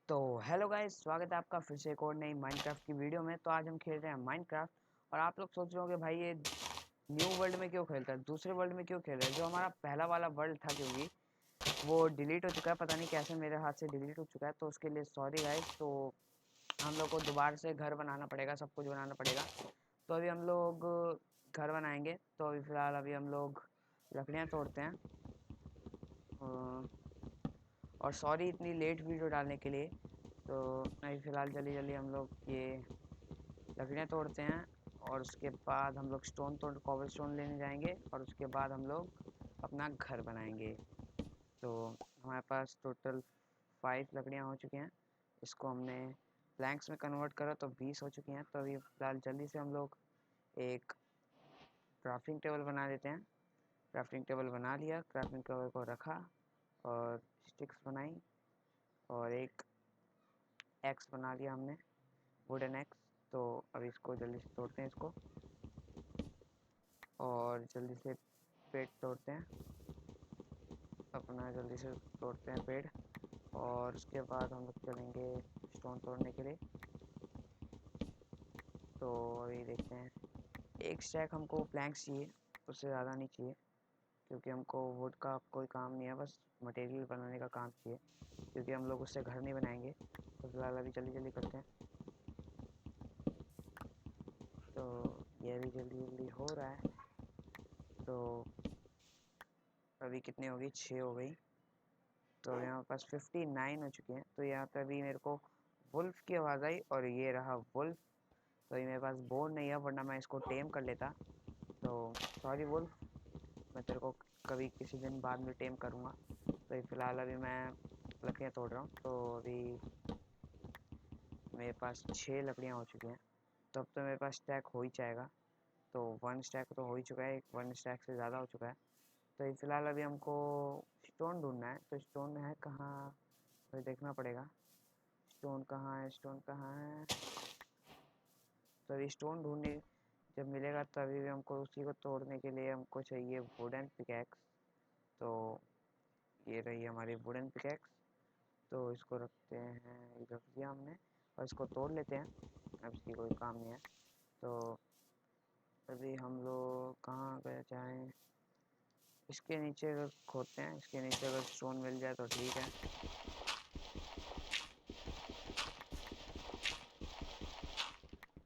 तो hello guys, स्वागत है आपका फिर से एक और नई माइनक्राफ्ट की वीडियो में। तो आज हम खेल रहे हैं माइनक्राफ्ट। और आप लोग सोच रहे होंगे भाई ये न्यू वर्ल्ड में क्यों खेलता है, दूसरे वर्ल्ड में क्यों खेल रहा है। जो हमारा पहला वाला वर्ल्ड था क्योंकि वो डिलीट हो चुका है, पता नहीं कैसे मेरे हाथ से डिलीट हो चुका है, तो उसके लिए सॉरी गाइस। तो हम लोग को दोबारा से घर बनाना पड़ेगा, सब कुछ बनाना पड़ेगा। तो अभी हम लोग घर बनाएंगे। तो अभी फ़िलहाल अभी हम लोग लकड़ियाँ तोड़ते हैं। और सॉरी इतनी लेट वीडियो डालने के लिए। तो अभी फ़िलहाल जल्दी जल्दी हम लोग ये लकड़ियाँ तोड़ते हैं। और उसके बाद हम लोग कॉबल स्टोन लेने जाएंगे और उसके बाद हम लोग अपना घर बनाएंगे। तो हमारे पास टोटल 5 लकड़ियाँ हो चुकी हैं। इसको हमने प्लैंक्स में कन्वर्ट करा तो 20 हो चुकी हैं। तो अभी फ़िलहाल जल्दी से हम लोग एक क्राफ्टिंग टेबल बना देते हैं। क्राफ्टिंग टेबल बना लिया, क्राफ्टिंग टेबल को रखा और स्टिक्स बनाई और एक एक्स बना लिया हमने, वुडन एक्स। तो अभी इसको जल्दी से तोड़ते हैं इसको, और जल्दी से पेड़ तोड़ते हैं अपना, जल्दी से तोड़ते हैं पेड़। और उसके बाद हम लोग चलेंगे स्टोन तोड़ने के लिए। तो अभी देखते हैं, एक स्टैक हमको प्लैंक्स चाहिए, उससे ज़्यादा नहीं चाहिए, क्योंकि हमको वुड का कोई काम नहीं है, बस मटेरियल बनाने का काम चाहिए, क्योंकि हम लोग उससे घर नहीं बनाएंगे। तो फिलहाल अभी जल्दी जल्दी करते हैं। तो ये भी जल्दी जल्दी हो रहा है। तो अभी कितनी हो गई, 6 हो गई। तो यहाँ पास 59 हो चुके हैं। तो यहाँ पे अभी मेरे को वुल्फ की आवाज़ आई और ये रहा वुल्फ। तो ये मेरे पास बोन नहीं है, वरना मैं इसको टेम कर लेता। तो सॉरी वुल्फ, मैं तेरे को कभी किसी दिन बाद में टेम करूँगा। तो फ़िलहाल अभी मैं लकड़ियाँ तोड़ रहा हूँ। तो अभी मेरे पास 6 लकड़ियाँ हो चुकी हैं। तो अब तो मेरे पास स्टैक हो ही जाएगा। तो 1 स्टैक तो हो ही चुका है, 1 स्टैक से ज़्यादा हो चुका है। तो फ़िलहाल अभी हमको स्टोन ढूंढना है। तो स्टोन है कहाँ, मुझे देखना पड़ेगा। स्टोन कहाँ है, स्टोन कहाँ है। तो अभी स्टोन ढूंढने जब मिलेगा तभी भी हमको उसी को तोड़ने के लिए हमको चाहिए वुडन पिकैक्स। तो ये रही हमारी वुडन पिकैक्स। तो इसको रखते हैं, ये रख दिया हमने, और इसको तोड़ लेते हैं। अब इसकी कोई काम नहीं है। तो अभी हम लोग कहाँ गए जाएँ, इसके नीचे अगर खोदते हैं, इसके नीचे अगर स्टोन मिल जाए तो ठीक है।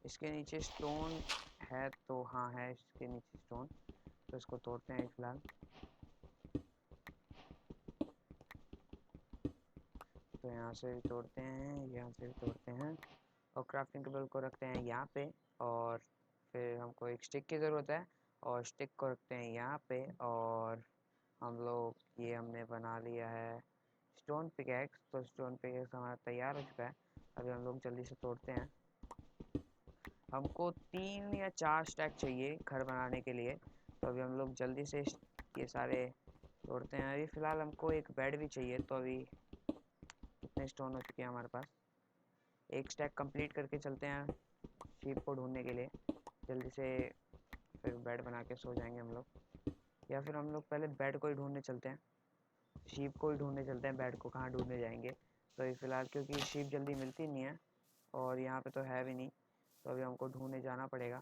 इसके नीचे स्टोन है तो हाँ है इसके नीचे स्टोन। तो इसको तोड़ते हैं फिलहाल। तो यहाँ से भी तोड़ते हैं, यहाँ से भी तोड़ते हैं, और क्राफ्टिंग टेबल को रखते हैं यहाँ पे। और फिर हमको एक स्टिक की ज़रूरत है, और स्टिक को रखते हैं यहाँ पे। और हम लोग ये हमने बना लिया है स्टोन पिकैक्स। तो स्टोन पिकैक्स हमारा तैयार हो चुका है। अभी हम लोग जल्दी से तोड़ते हैं। हमको 3 या 4 स्टैक चाहिए घर बनाने के लिए। तो अभी हम लोग जल्दी से ये सारे तोड़ते हैं। अभी फ़िलहाल हमको एक बेड भी चाहिए। तो अभी कितने स्टोन हो चुके हैं हमारे पास, एक स्टैक कंप्लीट करके चलते हैं शीप को ढूंढने के लिए जल्दी से। फिर बेड बना के सो जाएंगे हम लोग, या फिर हम लोग पहले बेड को ही ढूंढने चलते हैं, शीप को ही ढूंढने चलते हैं, बेड को कहाँ ढूंढने जाएंगे। तो ये फ़िलहाल क्योंकि शीप जल्दी मिलती नहीं है और यहाँ पे तो है भी नहीं, तो अभी हमको ढूंढने जाना पड़ेगा।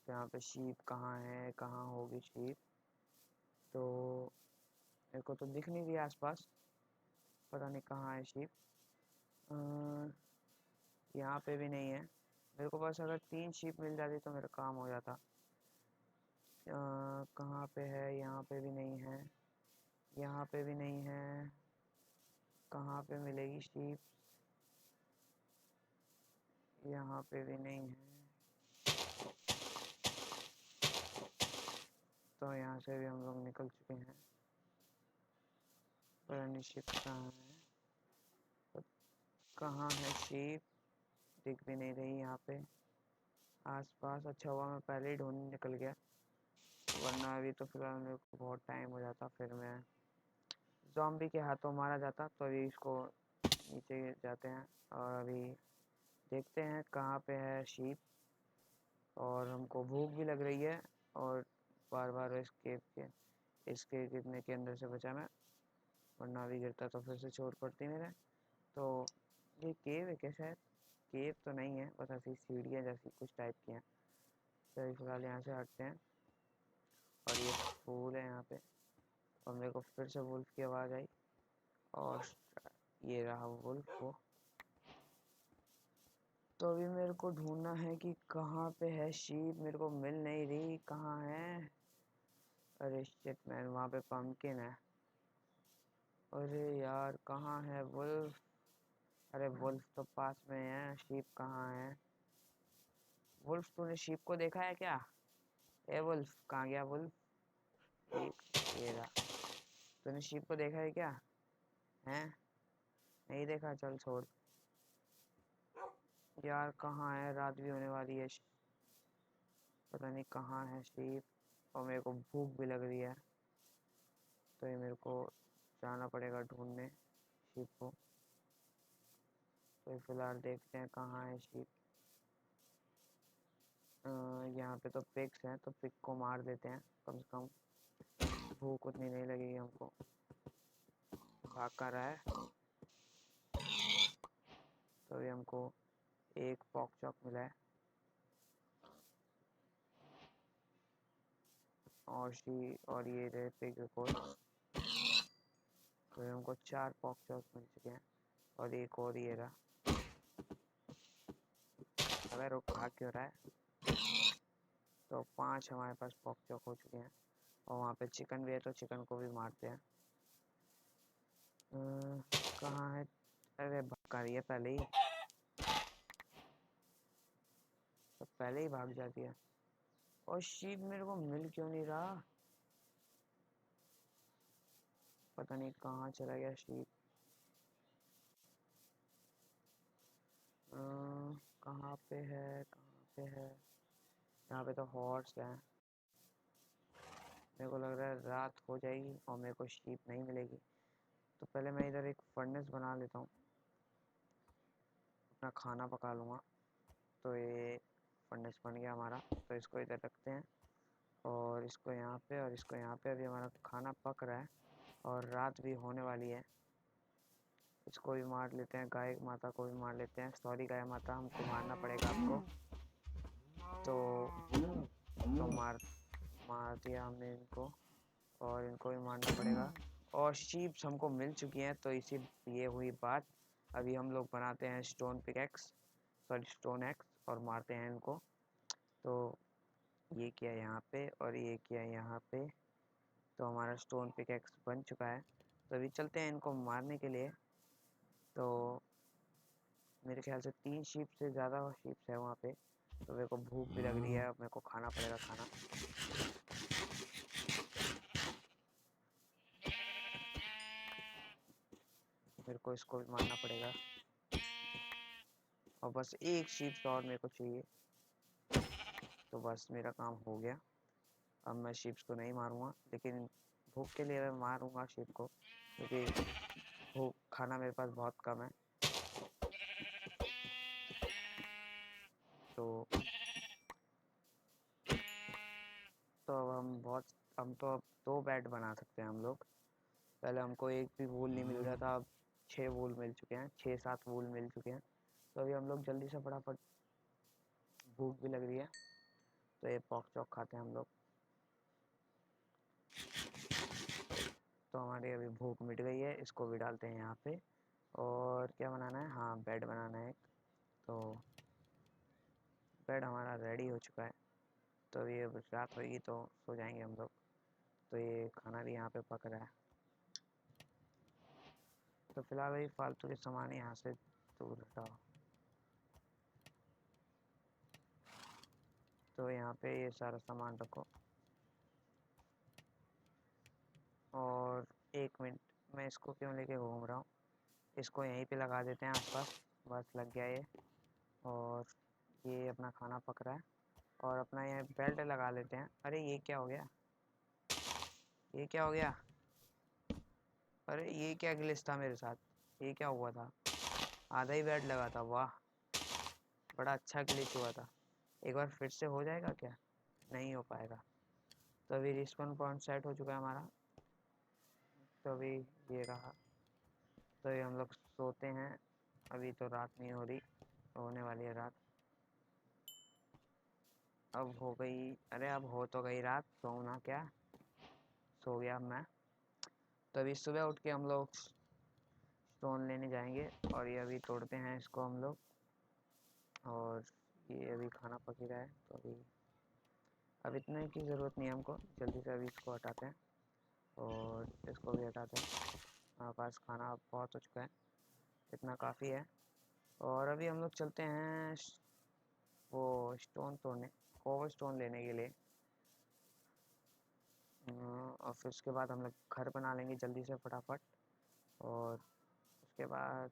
तो यहाँ पे शीप कहाँ है, कहाँ होगी शीप। तो मेरे को तो दिख नहीं रही आसपास, पता नहीं कहाँ है शीप। यहाँ पे भी नहीं है। मेरे को बस अगर 3 शीप मिल जाती तो मेरा काम हो जाता। कहाँ पे है, यहाँ पे भी नहीं है, यहाँ पे भी नहीं है। कहाँ पे मिलेगी शीप, यहाँ पे भी नहीं है। तो यहाँ से भी हम लोग निकल चुके हैं, पर नहीं शीप कहाँ है, तो कहाँ है शीप, दिख भी नहीं रही यहाँ पे आसपास। अच्छा हुआ मैं पहले ही ढूंढने निकल गया, वरना अभी तो फिलहाल मेरे को बहुत टाइम हो जाता, फिर मैं ज़ॉम्बी के हाथों मारा जाता। तो अभी इसको नीचे जाते हैं और अभी देखते हैं कहाँ पे है शीप। और हमको भूख भी लग रही है, और बार बार इसके गिरने के अंदर से बचा मैं, वरना अभी गिरता तो फिर से चोट पड़ती मेरे। तो ये केव है क्या? शायद केव तो नहीं है, बस ऐसी सीढ़ियाँ जैसी कुछ टाइप की हैं। तो फिलहाल यहाँ से हटते हैं। और ये फूल है यहाँ पे। और मेरे को फिर से वुल्फ की आवाज़ आई। और ये रहा वुल्फ वो। तो अभी मेरे को ढूंढना है कि कहाँ पे है शीप। मेरे को मिल नहीं रही, कहाँ है? अरे शिट मैन, वहाँ पे पंपकिन है। अरे यार कहाँ है वुल्फ? अरे वुल्फ तो पास में है, शीप कहाँ है? वुल्फ, तूने शीप को देखा है क्या? ए वुल्फ, कहाँ गया वुल्फ? ये रहा। तूने शीप को देखा है क्या? हैं? नहीं देखा? चल छोड़ यार। कहाँ है? रात भी होने वाली है। पता नहीं कहाँ है शीप। और मेरे को भूख भी लग रही है, तो ये मेरे को जाना पड़ेगा ढूंढने शीप को। तो फिलहाल देखते हैं कहाँ है शीप। यहाँ पे तो पिग्स हैं, तो पिग को मार देते हैं, कम से कम भूख उतनी नहीं लगेगी हमको। भाग कर रहा है। तो अभी हमको एक पॉक चॉक मिला है। और ये रहे पिग रिकॉर्ड। तो हमको 4 पॉक चॉक मिल चुके हैं। और एक और ये रहा। अबे रुक, भाग क्यों रहा है? तो 5 हमारे पास पॉक चॉक हो चुके हैं। और वहाँ पे चिकन भी है, तो चिकन को भी मारते हैं। कहाँ है? अरे भगा रही है पहले ही। तो पहले ही भाग जाती है। और शीप मेरे को मिल क्यों नहीं रहा? पता नहीं कहाँ चला गया शीप। कहाँ पे है, कहाँ पे है? यहाँ पे तो हॉर्स है। मेरे को लग रहा है रात हो जाएगी और मेरे को शीप नहीं मिलेगी। तो पहले मैं इधर एक फर्नेस बना लेता हूँ, अपना खाना पका लूँगा। तो ये फर्नेस बन गया हमारा। तो इसको इधर रखते हैं और इसको यहाँ पे और इसको यहाँ पे। अभी हमारा खाना पक रहा है और रात भी होने वाली है। इसको भी मार लेते हैं, गाय माता को भी मार लेते हैं। सॉरी गाय माता, हमको मारना पड़ेगा आपको। तो मार मार दिया हमने इनको। और इनको भी मारना पड़ेगा। और शीप्स हमको मिल चुकी हैं, तो इसी ये हुई बात। अभी हम लोग बनाते हैं stone pickaxe, sorry stone x, और मारते हैं इनको। तो ये किया यहाँ पे और ये किया यहाँ पे। तो हमारा स्टोन पिकैक्स बन चुका है। तो अभी चलते हैं इनको मारने के लिए। तो मेरे ख्याल से 3 शीप से ज़्यादा शीप्स है वहाँ पे। तो मेरे को भूख भी लग रही है, अब मेरे को खाना पड़ेगा खाना। मेरे को इसको भी मारना पड़ेगा। और बस एक शीप और मेरे को चाहिए, तो बस मेरा काम हो गया। अब मैं शीप्स को नहीं मारूंगा, लेकिन भूख के लिए मैं मारूंगा शीप को, क्योंकि भूख खाना मेरे पास बहुत कम है। तो तो अब हम तो अब 2 बेड बना सकते हैं हम लोग। पहले हमको एक भी वूल नहीं मिल रहा था, अब 6 वूल मिल चुके हैं, 6-7 वूल मिल चुके हैं। तो अभी हम लोग जल्दी से फटाफट, भूख भी लग रही है, तो ये पॉक चौक खाते हैं हम लोग। तो हमारी अभी भूख मिट गई है, इसको भी डालते हैं यहाँ पे। और क्या बनाना है? हाँ, बेड बनाना है एक। तो बेड हमारा रेडी हो चुका है। तो ये रात होगी तो सो जाएंगे हम लोग। तो ये खाना भी यहाँ पे पक रहा है। तो फिलहाल वही फालतू के सामान यहाँ से दूर हटाओ। तो यहाँ पे ये सारा सामान रखो। और 1 मिनट, मैं इसको क्यों लेके घूम रहा हूँ? इसको यहीं पे लगा देते हैं आसपास। बस लग गया ये। और ये अपना खाना पक रहा है। और अपना ये बेल्ट लगा लेते हैं। अरे ये क्या हो गया? ये क्या हो गया? अरे ये क्या ग्लिच था मेरे साथ? ये क्या हुआ था? आधा ही बेल्ट लगा था, वाह, बड़ा अच्छा ग्लिच हुआ था। एक बार फिर से हो जाएगा क्या? नहीं हो पाएगा। तो अभी रिस्पॉन पॉइंट सेट हो चुका है हमारा। तो अभी ये रहा। तो ये हम लोग सोते हैं। अभी तो रात नहीं हो रही, होने वाली है रात। अब हो गई, अरे अब हो तो गई रात, सोना क्या, सो गया मैं। तो अभी सुबह उठ के हम लोग स्टोन लेने जाएंगे और ये अभी तोड़ते हैं इसको हम लोग। और ये अभी खाना पक ही रहा है, तो अब इतने की ज़रूरत नहीं है हमको, जल्दी से अभी इसको हटाते हैं और इसको भी हटाते हैं। हमारे पास खाना बहुत हो चुका है, इतना काफ़ी है। और अभी हम लोग चलते हैं वो स्टोन तोड़ने, कोवर स्टोन लेने के लिए। और फिर उसके बाद हम लोग घर बना लेंगे जल्दी से फटाफट। और उसके बाद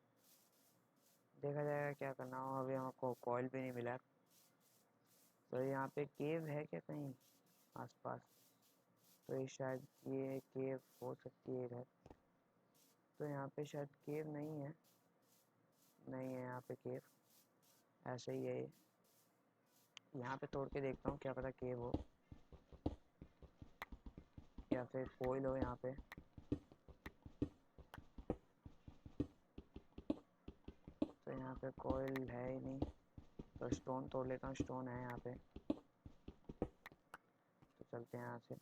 देखा जाएगा क्या करना हो। अभी हमको कॉयल भी नहीं मिला। तो यहाँ पे केव है क्या कहीं आसपास? तो ये शायद ये केव हो सकती है इधर। तो यहाँ पे शायद केव नहीं है, नहीं है यहाँ पे केव, ऐसे ही है ये। यहाँ पे तोड़ के देखता हूँ, क्या पता केव हो या फिर कोयल हो यहाँ पे। तो यहाँ पे कोयल है ही नहीं। तो स्टोन तोड़ लेता हूँ, स्टोन है यहाँ पे। तो चलते हैं यहाँ से।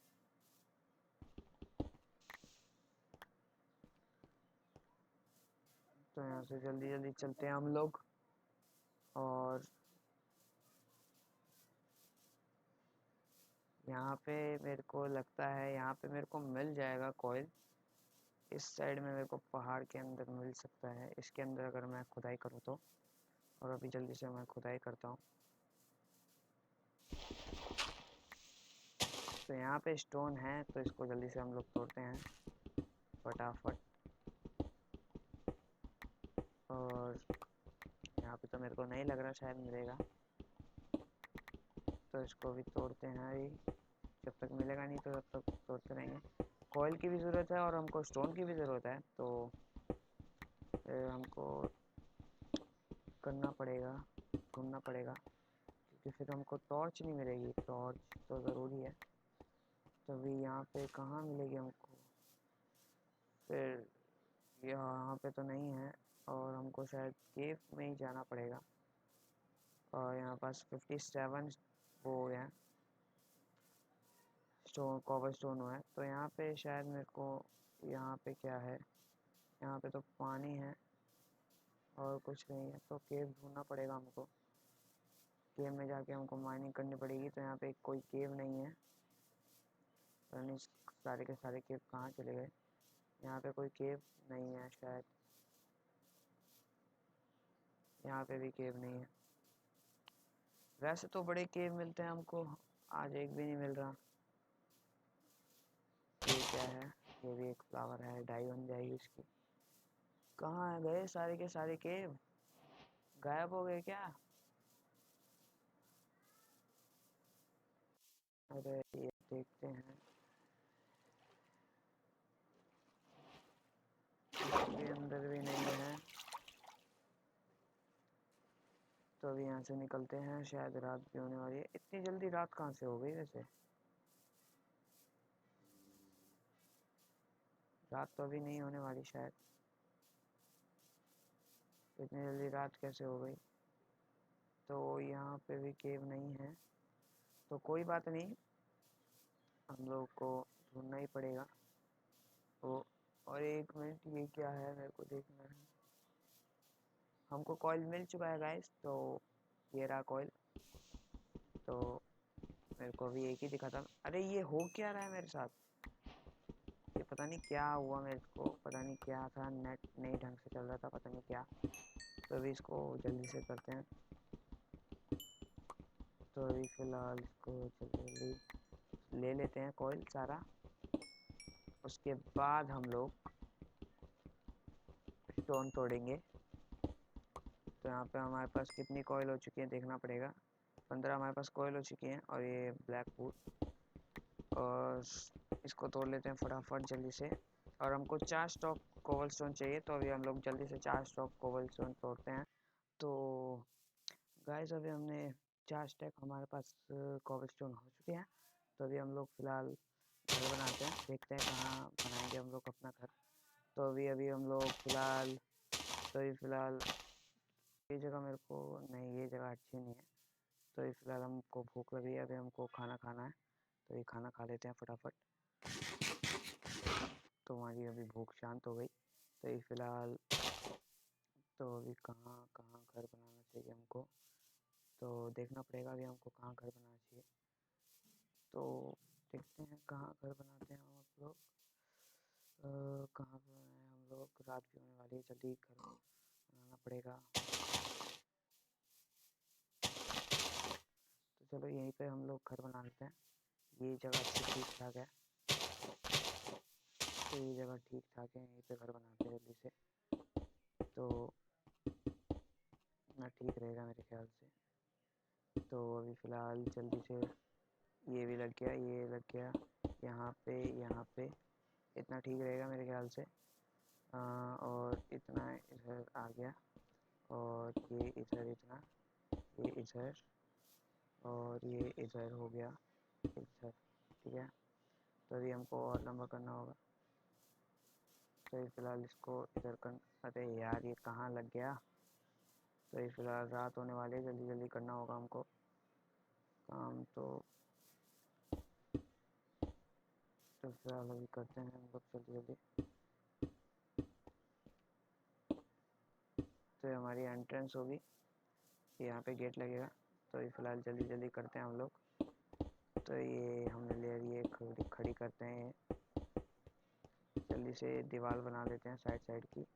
तो यहाँ से जल्दी जल्दी चलते हैं हम लोग। और यहाँ पे मेरे को लगता है यहाँ पे मेरे को मिल जाएगा कोयल। इस साइड में मेरे को पहाड़ के अंदर मिल सकता है, इसके अंदर अगर मैं खुदाई करूँ तो। और अभी जल्दी से मैं खुदाई करता हूँ। तो यहाँ पे स्टोन है, तो इसको जल्दी से हम लोग तोड़ते हैं फटाफट। और यहाँ पे तो मेरे को नहीं लग रहा शायद मिलेगा, तो इसको भी तोड़ते हैं अभी। जब तक मिलेगा नहीं तो तब तक तोड़ते रहेंगे। कॉयल की भी ज़रूरत है और हमको स्टोन की भी ज़रूरत है, तो हमको करना पड़ेगा, ढूंढना पड़ेगा, क्योंकि फिर हमको टॉर्च नहीं मिलेगी। टॉर्च तो ज़रूरी है। तो अभी यहाँ पे कहाँ मिलेगी हमको? फिर यहाँ पे तो नहीं है, और हमको शायद केव में ही जाना पड़ेगा। और यहाँ पास 57 वो है स्टोन, कॉपर स्टोन हुआ है। तो यहाँ पे शायद मेरे को, यहाँ पे क्या है, यहाँ पे तो पानी है और कुछ नहीं है। तो केव ढूंढना पड़ेगा हमको, केव में जाके हमको माइनिंग करनी पड़ेगी। तो यहाँ पे कोई केव नहीं है, यानी सारे के सारे केव कहाँ चले गए? यहाँ पे कोई केव नहीं है शायद, यहाँ पे भी केव नहीं है। वैसे तो बड़े केव मिलते हैं हमको, आज एक भी नहीं मिल रहा। ये क्या है? ये भी एक फ्लावर है, डाई बन जाएगी इसकी। कहाँ है गए सारे के सारे केव? गायब हो गए क्या? अरे ये देखते हैं, इसके अंदर भी नहीं है। तो अभी यहाँ से निकलते हैं, शायद रात भी होने वाली है। इतनी जल्दी रात कहाँ से हो गई वैसे? रात तो अभी नहीं होने वाली शायद, इतनी जल्दी रात कैसे हो गई? तो यहाँ पे भी केव नहीं है, तो कोई बात नहीं, हम लोग को ढूंढना ही पड़ेगा। तो और एक मिनट, ये क्या है मेरे को देखना है। हमको कॉइल मिल चुका है गाइस, तो ये रहा कॉइल। तो मेरे को अभी एक ही दिखा था। अरे ये हो क्या रहा है मेरे साथ? ये पता नहीं क्या हुआ मेरे को, पता नहीं क्या था, नेट नहीं ढंग से चल रहा था, पता नहीं क्या। तो अभी इसको जल्दी से करते हैं। तो अभी फ़िलहाल इसको जल्दी जल्दी ले लेते हैं कॉइल सारा। उसके बाद हम लोग स्टोन तोड़ेंगे। तो यहाँ पे हमारे पास कितनी कॉइल हो चुकी है देखना पड़ेगा। 15 हमारे पास कॉइल हो चुकी हैं। और ये ब्लैक वुड, और इसको तोड़ लेते हैं फटाफट जल्दी से। और हमको 4 स्टॉक कोबल स्टोन चाहिए, तो अभी हम लोग जल्दी से 4 स्टॉक कोबल स्टोन तोड़ते हैं। तो गाइस अभी हमने 4 स्टैक हमारे पास कोबल स्टोन हो चुके हैं। तो अभी हम लोग फ़िलहाल घर बनाते हैं, देखते हैं कहाँ बनाएंगे हम लोग अपना घर। तो अभी अभी हम लोग फ़िलहाल तो ये फ़िलहाल ये जगह मेरे को नहीं, ये जगह अच्छी नहीं है। तो ये फ़िलहाल हमको भूख लगी है, अभी हमको खाना खाना है, तो ये खाना खा लेते हैं फटाफट। तो हमारी अभी भूख शांत हो गई। तो ये फ़िलहाल तो अभी कहाँ कहाँ घर बनाना चाहिए हमको, तो देखना पड़ेगा अभी हमको कहाँ घर बनाना चाहिए। तो देखते हैं कहाँ घर बनाते हैं हम लोग। कहाँ पे बनाएं हम लोग, रात भी होने वाली है, जल्दी घर बनाना पड़ेगा। तो चलो यहीं पे हम लोग घर बना लेते हैं, ये जगह अच्छी ठीक ठाक है। तो ये जगह ठीक ठाक है, यहीं पे घर बनाते हैं जल्दी से, तो ना ठीक रहेगा मेरे ख्याल से। तो अभी फ़िलहाल जल्दी से ये भी लग गया, ये लग गया, यहाँ पे इतना ठीक रहेगा मेरे ख्याल से। और इतना इधर आ गया, और ये इधर इतना, ये इधर, और ये इधर हो गया, इधर, ठीक है। तो अभी हमको और लंबा करना होगा, तो ये फ़िलहाल इसको इधर कर। अरे यार ये कहाँ लग गया। तो ये फ़िलहाल रात होने वाली है, जल्दी जल्दी करना होगा हमको काम। तो फ़िलहाल अभी करते हैं हम लोग जल्दी जल्दी। तो ये हमारी एंट्रेंस होगी, यहाँ पे गेट लगेगा। तो ये फ़िलहाल जल्दी जल्दी करते हैं हम लोग। तो ये हमने ले लिए, खड़ी करते हैं, जल्दी से दीवार बना देते हैं साइड साइड की।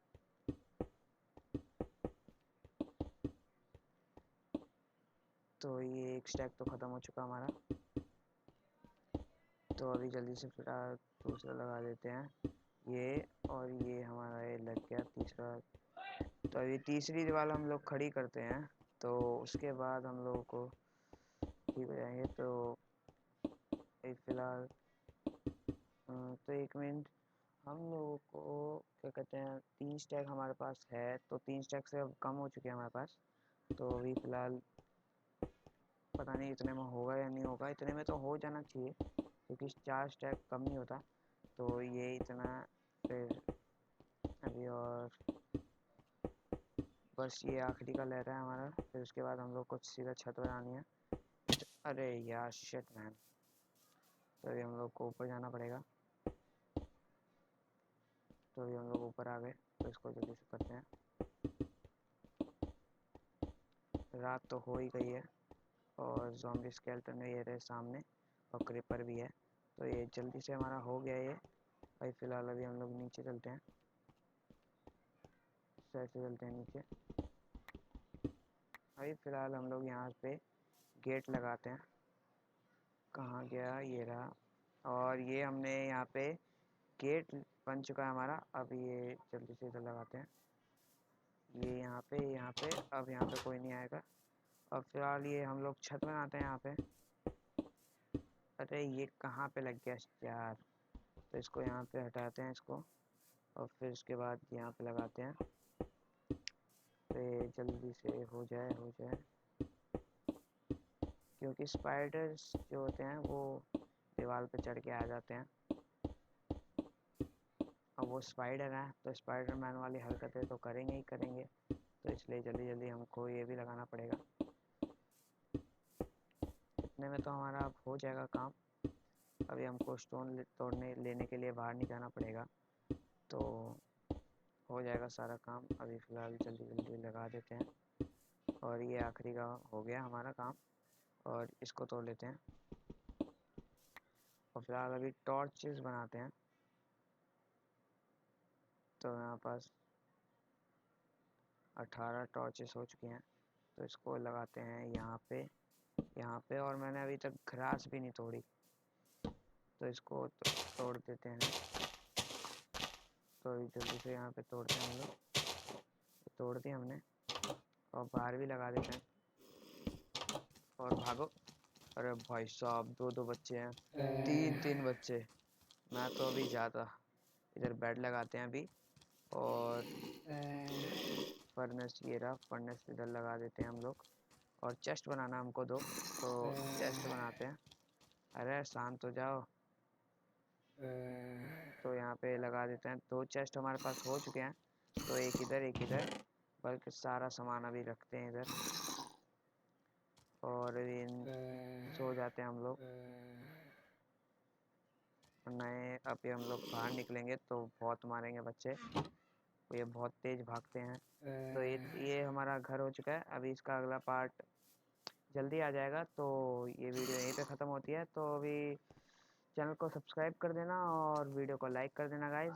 तो ये एक स्टैक तो ख़त्म हो चुका हमारा। तो अभी जल्दी से फिर दूसरा लगा देते हैं ये, और ये हमारा ये लग गया तीसरा। तो अभी तीसरी दीवार हम लोग खड़ी करते हैं, तो उसके बाद हम लोगों को ठीक हो जाएंगे। तो एक फ़िलहाल तो एक मिनट, हम लोगों को क्या कहते हैं, 3 स्टैक हमारे पास है, तो 3 स्टैक से अब कम हो चुके हैं हमारे पास। तो अभी फ़िलहाल पता नहीं इतने में होगा या नहीं होगा, इतने में तो हो जाना चाहिए क्योंकि 4 स्टैक कम नहीं होता। तो ये इतना, फिर अभी और बस ये आखिरी का लहरा है हमारा। फिर उसके बाद हम लोग को सीधा छत बनानी है। अरे यार शिट मैन, तो अभी हम लोग को ऊपर जाना पड़ेगा। तो अभी हम लोग ऊपर आ गए, तो इसको जल्दी से करते हैं। रात तो हो ही गई है, और ज़ॉम्बी स्केलेटन ये रहे सामने, और क्रीपर भी है। तो ये जल्दी से हमारा हो गया ये भाई। फ़िलहाल अभी हम लोग नीचे चलते हैं, साइड से चलते हैं नीचे। अभी फ़िलहाल हम लोग यहाँ पे गेट लगाते हैं। कहाँ गया, ये रहा। और ये हमने यहाँ पे गेट बन चुका है हमारा। अब ये जल्दी से इधर लगाते हैं, ये यहाँ पे, अब यहाँ पे कोई नहीं आएगा। अब फ़िलहाल ये हम लोग छत बनाते हैं यहाँ पे। अरे ये कहाँ पे लग गया यार। तो इसको यहाँ पे हटाते हैं इसको, और फिर उसके बाद यहाँ पे लगाते हैं। तो ये जल्दी से हो जाए क्योंकि स्पाइडर्स जो होते हैं वो दीवार पे चढ़ के आ जाते हैं। अब वो स्पाइडर हैं, तो स्पाइडरमैन वाली हरकतें तो करेंगे ही करेंगे। तो इसलिए जल्दी जल्दी हमको ये भी लगाना पड़ेगा। इतने में तो हमारा अब हो जाएगा काम। अभी हमको स्टोन तोड़ने लेने के लिए बाहर नहीं जाना पड़ेगा, तो हो जाएगा सारा काम। अभी फ़िलहाल जल्दी जल्दी लगा देते हैं, और ये आखिरी का हो गया हमारा काम, और इसको तोड़ लेते हैं। और फिलहाल अभी टॉर्चेस बनाते हैं। तो यहाँ पास 18 टॉर्चेस हो चुके हैं, तो इसको लगाते हैं यहाँ पे। और मैंने अभी तक घास भी नहीं तोड़ी, तो इसको तोड़ देते हैं। तो जल्दी से यहाँ पे तोड़ते हैं हम लोग। तोड़ दिए हमने, और बाहर भी लगा देते हैं। और भागो। अरे भाई साहब, 2-2 बच्चे हैं, 3-3 बच्चे। मैं तो अभी ज़्यादा। इधर बेड लगाते हैं अभी, और फर्नेस, ये रहा फर्नेस, इधर लगा देते हैं हम लोग। और चेस्ट बनाना हमको 2, तो चेस्ट बनाते हैं। अरे शांत हो जाओ। तो यहाँ पे लगा देते हैं। 2 चेस्ट हमारे पास हो चुके हैं, तो एक इधर, बल्कि सारा सामान अभी रखते हैं इधर, और सो जाते हैं हम लोग। नए अभी हम लोग बाहर निकलेंगे तो बहुत मारेंगे बच्चे, ये बहुत तेज भागते हैं। तो ये हमारा घर हो चुका है। अभी इसका अगला पार्ट जल्दी आ जाएगा, तो ये वीडियो यहीं पे ख़त्म होती है। तो अभी चैनल को सब्सक्राइब कर देना और वीडियो को लाइक कर देना गाइज।